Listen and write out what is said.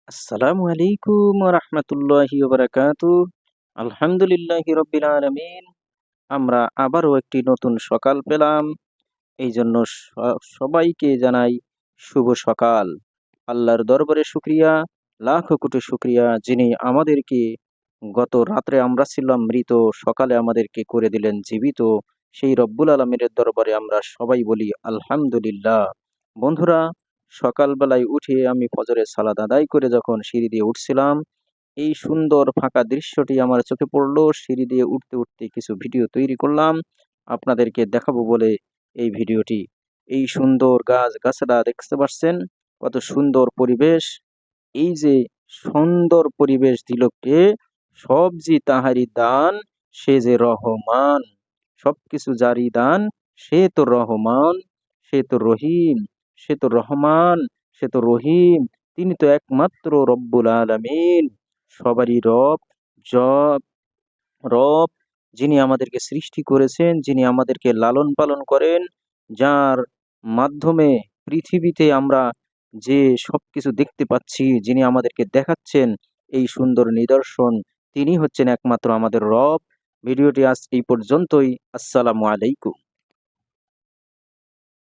আসসালামু আলাইকুম ওয়া রাহমাতুল্লাহি ওয়া বারাকাতুহু। আলহামদুলিল্লাহি রাব্বিল আলামিন। আমরা আবারও একটি নতুন সকাল পেলাম। এইজন্য সবাইকে জানাই শুভ সকাল। আল্লাহর দরবারে শুকরিয়া, লাখো কোটি শুকরিয়া যিনি আমাদেরকে গত রাত্রে আমরা ছিলাম মৃত, সকালে আমাদেরকে করে দিলেন জীবিত। সেই রব্বুল আলামিনের দরবারে আমরা সবাই বলি আলহামদুলিল্লাহ। বন্ধুরা, সকালবেলায় উঠে আমি ফজরের সালাত আদায় করে যখন সিঁড়ি দিয়ে উঠছিলাম, এই সুন্দর ফাঁকা দৃশ্যটি আমার চোখে পড়ল। সিঁড়ি দিয়ে উঠতে, উঠতে কিছু ভিডিও তৈরি করলাম। আপনাদেরকে দেখাবো বলে এই ভিডিওটি। এই সুন্দর গাছ-গাছড়া দেখতে পাচ্ছেন? কত সুন্দর পরিবেশ। এই যে সুন্দর পরিবেশ দিল কে? সবজি তাহারি দান, সে যে রহমান। সবকিছু যারই দান, সে তো রহমান, সে তো রহিম, সে তো রহমান, সে তো রহিম। তিনি তো একমাত্র রব্বুল আলামিন। সবারই রব, জব রব, যিনি আমাদেরকে সৃষ্টি করেছেন, যিনি আমাদেরকে লালন পালন করেন, যার মাধ্যমে পৃথিবীতে আমরা যে সবকিছু দেখতে পাচ্ছি, যিনি আমাদেরকে দেখাচ্ছেন এই সুন্দর নিদর্শন, তিনি হচ্ছেন একমাত্র আমাদের রব। ভিডিওটি আজ এই পর্যন্তই। আসসালামু আলাইকুম।